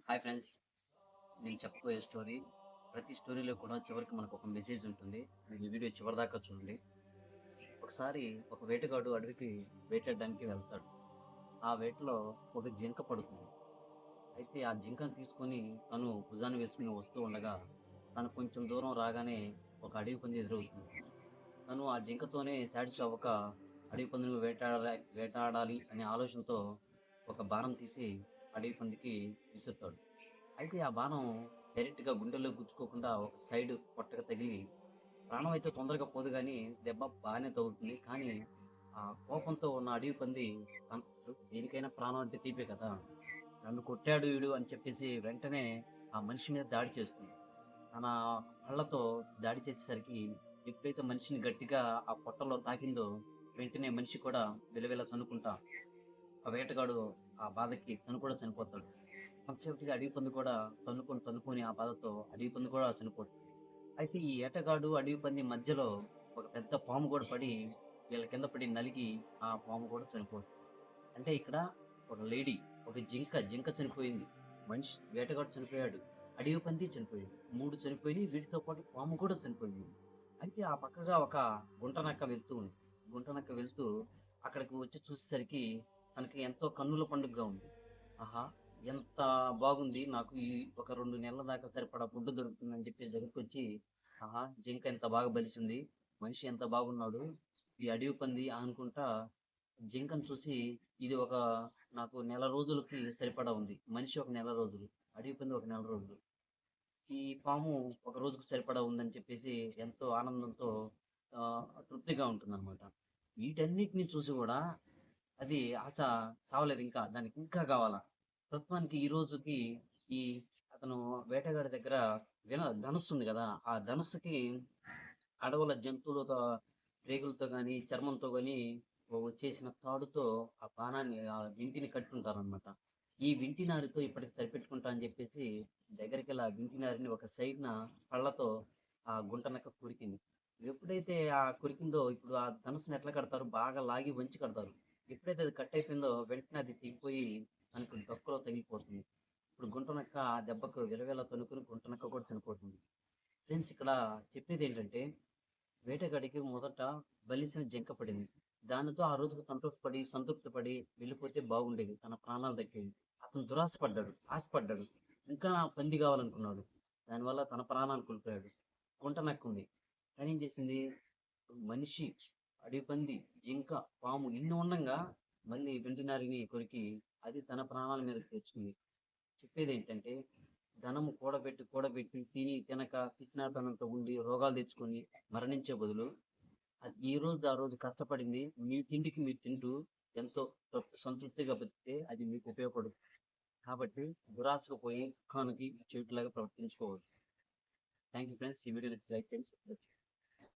Hi friends. నేను చెప్పబోయే story ప్రతి స్టోరీలో కూడా చివరికి మనకు ఒక మెసేజ్ ఉంటుంది. మీరు ఈ వీడియో చివరిదాకా చూడండి. ఒకసారి ఒక వేటగాడు అడవికి వేటాడడానికి వెళ్తాడు. ఆ వేటలో ఒక జింక పడుతుంది. అయితే ఆ జింకను తీసుకొని తను భుజాన వేసుకుని వస్తూ ఉండగా తను కొంచెం దూరం రాగానే ఒక అడవి పంది ఎదురవుతుంది. తను ఆ జింకతోనే సాటిస్ఫై అవ్వక అడవి పందిని వేటాడాలి అనే ఆలోచనతో ఒక బాణం తీసి అడవి పందికి విసురుతాడు. అయితే ఆ బాణం డైరెక్ట్‌గా గుండెల్లో గుచ్చుకోకుండా ఒక సైడ్ పొట్టకి తగిలి ప్రాణం అయితే తొందరగా పోదు గానీ, దెబ్బ బానే తగులుతుంది. కానీ, ఆ కోపంతో ఉన్న అడవి పంది దేనికైనా ప్రాణం అంటే తీపే కదా! నన్ను కొట్టాడు ఈడు అని చెప్పేసి వెంటనే ఆ మనిషి మీద దాడి చేస్తుంది. తన కళ్ళతో దాడి చేసేసరికి ఎప్పుడైతే మనిషిని గట్టిగా ఆ పొట్టలో తాకిందో, వెంటనే మనిషి కూడా విలవిల తన్నుకుంటా ఆ వేటగాడు ఆ బాధకి తను కూడా చనిపోతాడు. కొంతసేపటికి అడవి పంది కూడా తన్నుకొని ఆ బాధతో అడవి పంది కూడా చనిపోతుంది. అయితే ఈ ఏటగాడు, అడవి పంది మధ్యలో ఒక పెద్ద పాము కూడా పడి వీళ్ళ కింద పడి నలిగి ఆ పాము కూడా చనిపోతుంది. అంటే ఇక్కడ ఒక లేడీ, ఒక జింక చనిపోయింది. మనిషి వేటగాడు చనిపోయాడు. అడవి పంది చనిపోయింది. 3 చనిపోయినయి. వీటితో పాటు పాము కూడా చనిపోయింది. అయితే ఆ పక్కగా ఒక గుంట నక్క వెళ్తూ ఉంది. గుంట నక్క వెళ్తూ అక్కడికి వచ్చి చూసేసరికి తనకి ఎంతో కన్నుల పండుగగా ఉంది. ఆహా! ఎంత బాగుంది. నాకు ఈ ఒక 2 నెలల దాకా సరిపడా ఫుడ్ దొరుకుతుందని చెప్పేసి దగ్గరికొచ్చి, ఆహా! జింక ఎంత బాగా బలిసింది. మనిషి ఎంత బాగున్నాడు. ఈ అడవి పంది అనుకుంటా జింకను చూసి ఇది ఒక నాకు నెల రోజులకి సరిపడా ఉంది. మనిషి ఒక నెల రోజులు, అడవి పంది ఒక నెల రోజులు. ఈ పాము ఒక రోజుకి సరిపడా ఉందని చెప్పేసి ఎంతో ఆనందంతో తృప్తిగా ఉంటుందనమాట. వీటన్నిటిని చూసి గూడా అది ఆశ సావలేదు ఇంకా. దానికి ఇంకా కావాలా. ప్రస్తుతానికి ఈ రోజుకి ఈ అతను వేటగాడి దగ్గర ధనుస్సు ఉంది గదా! ఆ ధనుస్సుకి అడవుల జంతువులతో ప్రేగులతో గాని, చర్మంతో గాని చేసిన తాడుతో ఆ బాణాన్ని వింటిని కట్టుంటారనమాట. ఈ వింటి నారితో ఇప్పటికి సరిపెట్టుకుంటా అని జెప్పేసి దగ్గరికెళ్ళి ఆ వింటి నారిని ఒక సైడ్‌న పళ్ళతో ఆ గుంట నక్క కొరికింది. ఎప్పుడైతే కొరికిందో ఇప్పుడు ఆ ధనుస్సుని ఎట్లా కడతారు? బాగా లాగి వంచి కడతారు. ఎప్పుడైతే అది కట్ అయిపోయిందో వెంటనే అది తెగిపోయి తనకు డొక్కలో తగిలిపోతుంది. ఇప్పుడు గుంట నక్క ఆ దెబ్బకు విలవిల తన్నుకొని గుంట నక్క కూడా చనిపోతుంది. ఫ్రెండ్స్ ఇక్కడ చెప్పేదేంటంటే వేటగాడికి మొదట బలిసిన జింక పడింది. దానితో ఆ రోజుకు సంతోషపడి, సంతృప్తి పడి వెళ్ళిపోతే బాగుండేది. తన ప్రాణాలు దక్కేవి. అతను దురాశ పడ్డాడు. ఆశపడ్డాడు. ఇంకా పంది కావాలనుకున్నాడు. దానివల్ల తన ప్రాణాలు కోల్పోయాడు. గుంట నక్కుంది. కానీ ఏం చేసింది? మనిషి, అడవి పంది, జింక, పాము ఇన్ని ఉండంగా మళ్ళీ వెండినారిని కొరికి అది తన ప్రాణాల మీదకి తెచ్చుకుంది. చెప్పేదేంటంటే ధనము కూడబెట్టి తిని తినక పిసినారితనంతో ఉండి రోగాలు తెచ్చుకొని మరణించే బదులు ఈ రోజు ఆ రోజు కష్టపడింది మీ తిండికి మీరు తింటూ ఎంతో సంతృప్తిగా బతికితే అది మీకు ఉపయోగపడుతుంది. కాబట్టి దురాశకు పోయి దుఃఖానికి చెవిటిలాగా ప్రవర్తించుకోవద్దు. Thank you friends. ఈ వీడియో లైక్ చేయండి.